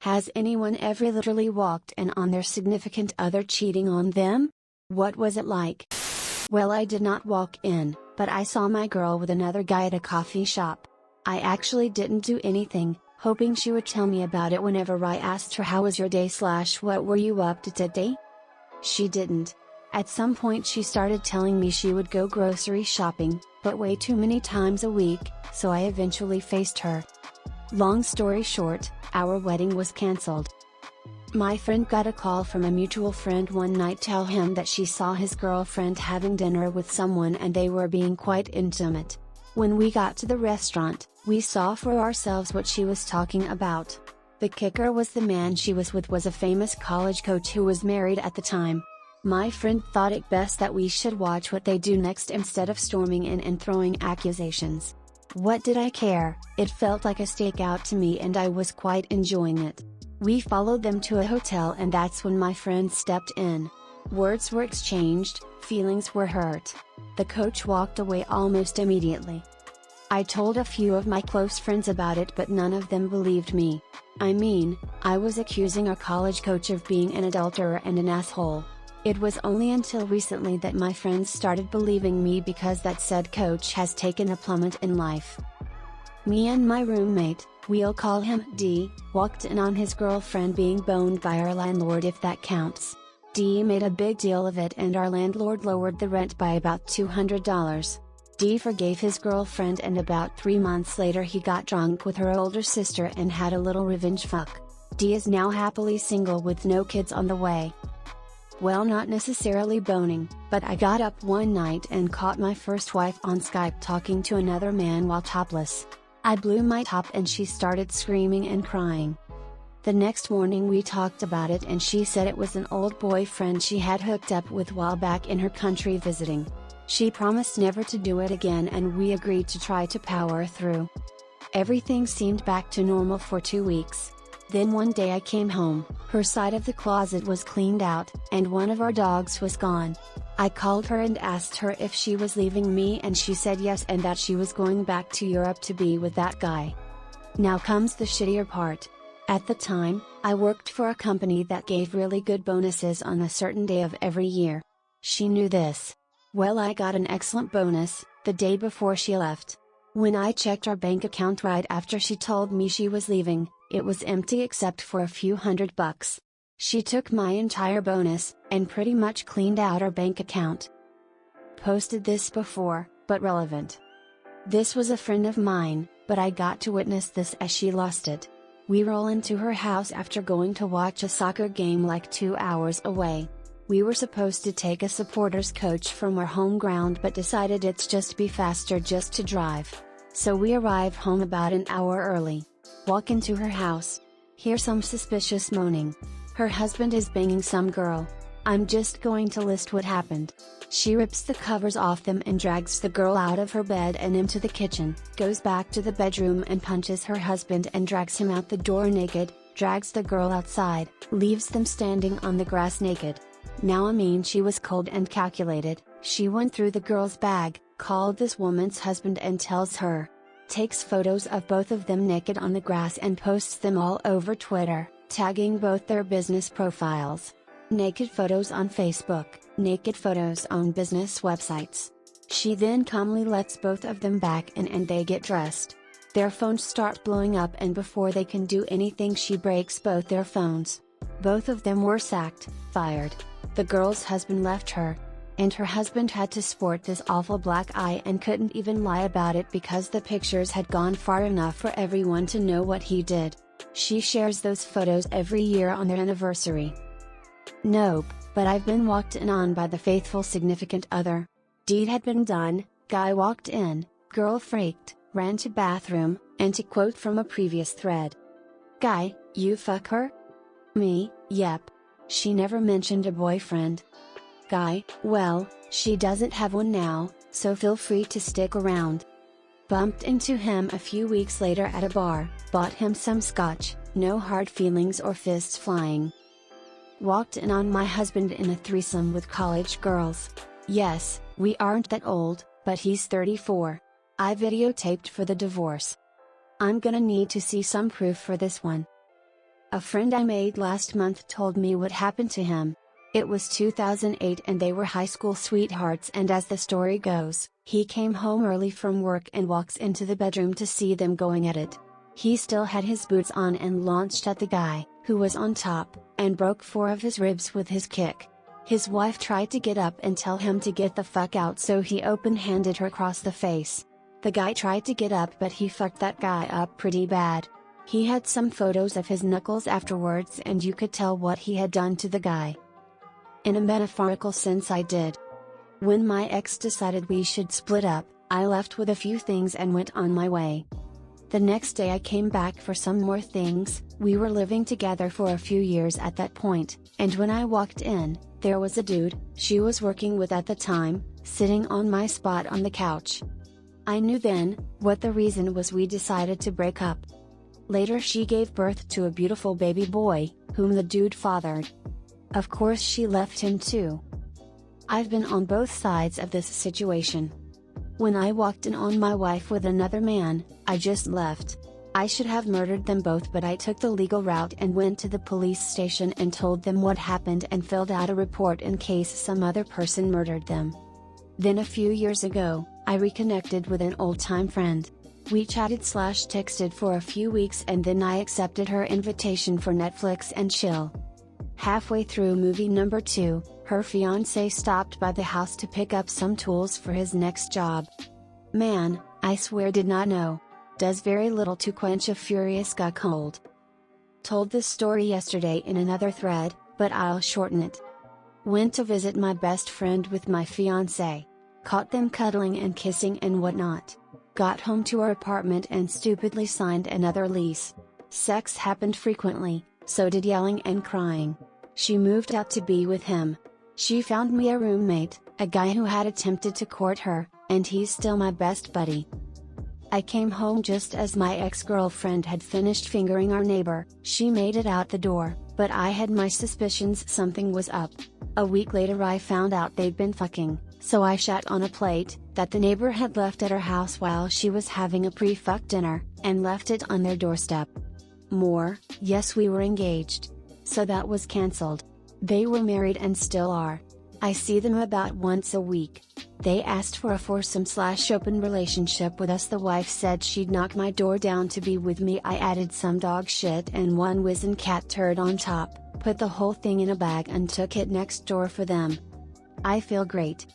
Has anyone ever literally walked in on their significant other cheating on them? What was it like? Well, I did not walk in, but I saw my girl with another guy at a coffee shop. I actually didn't do anything, hoping she would tell me about it whenever I asked her how was your day / what were you up to today? She didn't. At some point she started telling me she would go grocery shopping, but way too many times a week, so I eventually faced her. Long story short, our wedding was cancelled. My friend got a call from a mutual friend one night tell him that she saw his girlfriend having dinner with someone and they were being quite intimate. When we got to the restaurant, we saw for ourselves what she was talking about. The kicker was the man she was with was a famous college coach who was married at the time. My friend thought it best that we should watch what they do next instead of storming in and throwing accusations. What did I care? It felt like a stakeout to me and I was quite enjoying it. We followed them to a hotel and that's when my friend stepped in. Words were exchanged, feelings were hurt. The coach walked away almost immediately. I told a few of my close friends about it but none of them believed me. I mean, I was accusing our college coach of being an adulterer and an asshole. It was only until recently that my friends started believing me because that said coach has taken a plummet in life. Me and my roommate, we'll call him D, walked in on his girlfriend being boned by our landlord if that counts. D made a big deal of it and our landlord lowered the rent by about $200. D forgave his girlfriend and about 3 months later he got drunk with her older sister and had a little revenge fuck. D is now happily single with no kids on the way. Well, not necessarily boning, but I got up one night and caught my first wife on Skype talking to another man while topless. I blew my top and she started screaming and crying. The next morning we talked about it and she said it was an old boyfriend she had hooked up with while back in her country visiting. She promised never to do it again and we agreed to try to power through. Everything seemed back to normal for 2 weeks. Then one day I came home, her side of the closet was cleaned out, and one of our dogs was gone. I called her and asked her if she was leaving me and she said yes and that she was going back to Europe to be with that guy. Now comes the shittier part. At the time, I worked for a company that gave really good bonuses on a certain day of every year. She knew this. Well, I got an excellent bonus, the day before she left. When I checked our bank account right after she told me she was leaving, it was empty except for a few $100. She took my entire bonus, and pretty much cleaned out our bank account. Posted this before, but relevant. This was a friend of mine, but I got to witness this as she lost it. We roll into her house after going to watch a soccer game like 2 hours away. We were supposed to take a supporters coach from our home ground but decided it's just be faster just to drive. So we arrive home about an hour early. Walk into her house. Hear some suspicious moaning. Her husband is banging some girl. I'm just going to list what happened. She rips the covers off them and drags the girl out of her bed and into the kitchen, goes back to the bedroom and punches her husband and drags him out the door naked, drags the girl outside, leaves them standing on the grass naked. Now I mean she was cold and calculated. She went through the girl's bag, called this woman's husband and tells her. Takes photos of both of them naked on the grass and posts them all over Twitter, tagging both their business profiles. Naked photos on Facebook, naked photos on business websites. She then calmly lets both of them back in and they get dressed. Their phones start blowing up and before they can do anything she breaks both their phones. Both of them were sacked, fired. The girl's husband left her. And her husband had to sport this awful black eye and couldn't even lie about it because the pictures had gone far enough for everyone to know what he did. She shares those photos every year on their anniversary. Nope, but I've been walked in on by the faithful significant other. Deed had been done, guy walked in, girl freaked, ran to bathroom, and to quote from a previous thread. Guy, you fuck her? Me, yep. She never mentioned a boyfriend. Guy, well, she doesn't have one now, so feel free to stick around. Bumped into him a few weeks later at a bar, bought him some scotch, no hard feelings or fists flying. Walked in on my husband in a threesome with college girls. Yes, we aren't that old, but he's 34. I videotaped for the divorce. I'm gonna need to see some proof for this one. A friend I made last month told me what happened to him. It was 2008 and they were high school sweethearts, and as the story goes, he came home early from work and walks into the bedroom to see them going at it. He still had his boots on and launched at the guy, who was on top, and broke 4 of his ribs with his kick. His wife tried to get up and tell him to get the fuck out, so he open-handed her across the face. The guy tried to get up, but he fucked that guy up pretty bad. He had some photos of his knuckles afterwards and you could tell what he had done to the guy. In a metaphorical sense, I did. When my ex decided we should split up, I left with a few things and went on my way. The next day I came back for some more things. We were living together for a few years at that point, and when I walked in, there was a dude she was working with at the time, sitting on my spot on the couch. I knew then what the reason was. We decided to break up. Later she gave birth to a beautiful baby boy, whom the dude fathered. Of course she left him too. I've been on both sides of this situation. When I walked in on my wife with another man, I just left. I should have murdered them both, but I took the legal route and went to the police station and told them what happened and filled out a report in case some other person murdered them. Then a few years ago, I reconnected with an old-time friend. We chatted/texted for a few weeks and then I accepted her invitation for Netflix and chill. Halfway through movie number 2, her fiancé stopped by the house to pick up some tools for his next job. Man, I swear did not know. Does very little to quench a furious cuckold. Told this story yesterday in another thread, but I'll shorten it. Went to visit my best friend with my fiancé. Caught them cuddling and kissing and whatnot. Got home to our apartment and stupidly signed another lease. Sex happened frequently, so did yelling and crying. She moved out to be with him. She found me a roommate, a guy who had attempted to court her, and he's still my best buddy. I came home just as my ex-girlfriend had finished fingering our neighbor. She made it out the door, but I had my suspicions something was up. A week later I found out they'd been fucking, so I shat on a plate that the neighbor had left at her house while she was having a pre-fuck dinner, and left it on their doorstep. More, yes, we were engaged. So that was cancelled. They were married and still are. I see them about once a week. They asked for a foursome/open relationship with us. The wife said she'd knock my door down to be with me. I added some dog shit and one whizzin' cat turd on top, put the whole thing in a bag and took it next door for them. I feel great.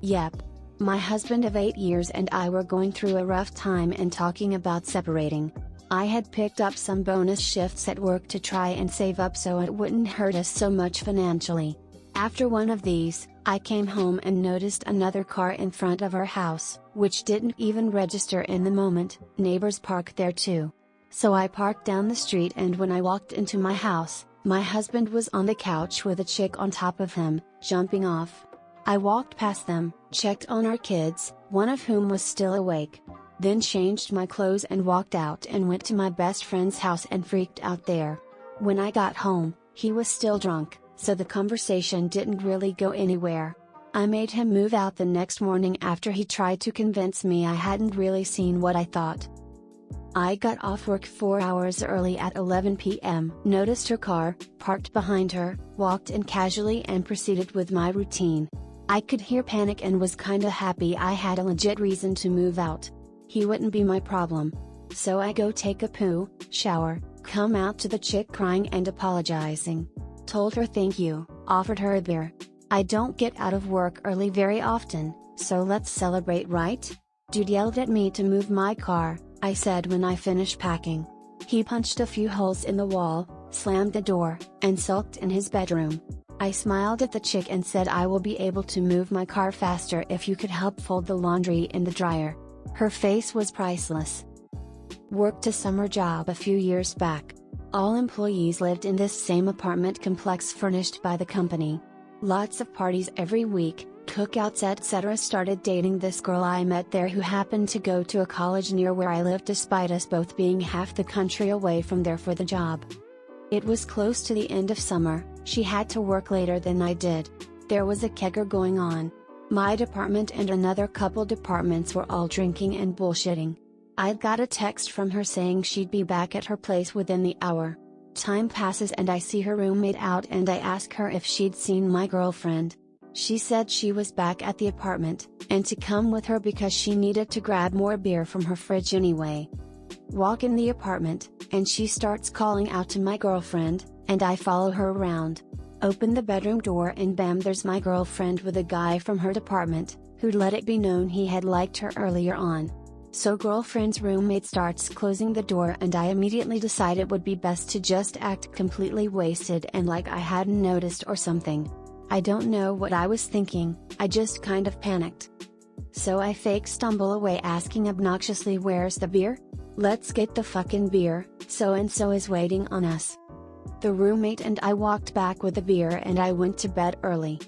Yep. My husband of 8 years and I were going through a rough time and talking about separating. I had picked up some bonus shifts at work to try and save up so it wouldn't hurt us so much financially. After one of these, I came home and noticed another car in front of our house, which didn't even register in the moment. Neighbors parked there too. So I parked down the street, and when I walked into my house, my husband was on the couch with a chick on top of him, jumping off. I walked past them, checked on our kids, one of whom was still awake. Then changed my clothes and walked out and went to my best friend's house and freaked out there. When I got home, he was still drunk, so the conversation didn't really go anywhere. I made him move out the next morning after he tried to convince me I hadn't really seen what I thought. I got off work 4 hours early at 11 p.m. Noticed her car, parked behind her, walked in casually and proceeded with my routine. I could hear panic and was kinda happy I had a legit reason to move out. He wouldn't be my problem. So I go take a poo, shower, come out to the chick crying and apologizing. Told her thank you, offered her a beer. I don't get out of work early very often, so let's celebrate, right? Dude yelled at me to move my car, I said when I finished packing. He punched a few holes in the wall, slammed the door, and sulked in his bedroom. I smiled at the chick and said I will be able to move my car faster if you could help fold the laundry in the dryer. Her face was priceless. Worked a summer job a few years back. All employees lived in this same apartment complex furnished by the company. Lots of parties every week, cookouts etc. Started dating this girl I met there who happened to go to a college near where I lived despite us both being half the country away from there for the job. It was close to the end of summer, she had to work later than I did. There was a kegger going on. My department and another couple departments were all drinking and bullshitting. I'd got a text from her saying she'd be back at her place within the hour. Time passes and I see her roommate out and I ask her if she'd seen my girlfriend. She said she was back at the apartment, and to come with her because she needed to grab more beer from her fridge anyway. Walk in the apartment, and she starts calling out to my girlfriend, and I follow her around. Open the bedroom door and bam, there's my girlfriend with a guy from her department, who'd let it be known he had liked her earlier on. So girlfriend's roommate starts closing the door and I immediately decide it would be best to just act completely wasted and like I hadn't noticed or something. I don't know what I was thinking, I just kind of panicked. So I fake stumble away asking obnoxiously, "Where's the beer? Let's get the fucking beer, so and so is waiting on us." The roommate and I walked back with the beer and I went to bed early.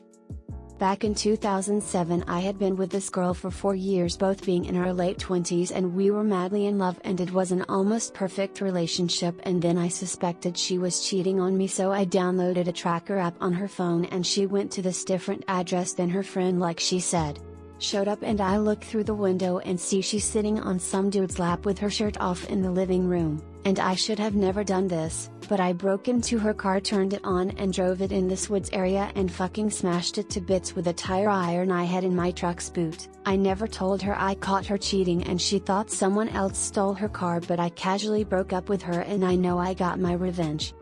Back in 2007 I had been with this girl for 4 years, both being in our late 20s, and we were madly in love and it was an almost perfect relationship, and then I suspected she was cheating on me, so I downloaded a tracker app on her phone and she went to this different address than her friend like she said. Showed up and I look through the window and see she's sitting on some dude's lap with her shirt off in the living room, and I should have never done this, but I broke into her car, turned it on and drove it in this woods area and fucking smashed it to bits with a tire iron I had in my truck's boot. I never told her I caught her cheating and she thought someone else stole her car, but I casually broke up with her and I know I got my revenge.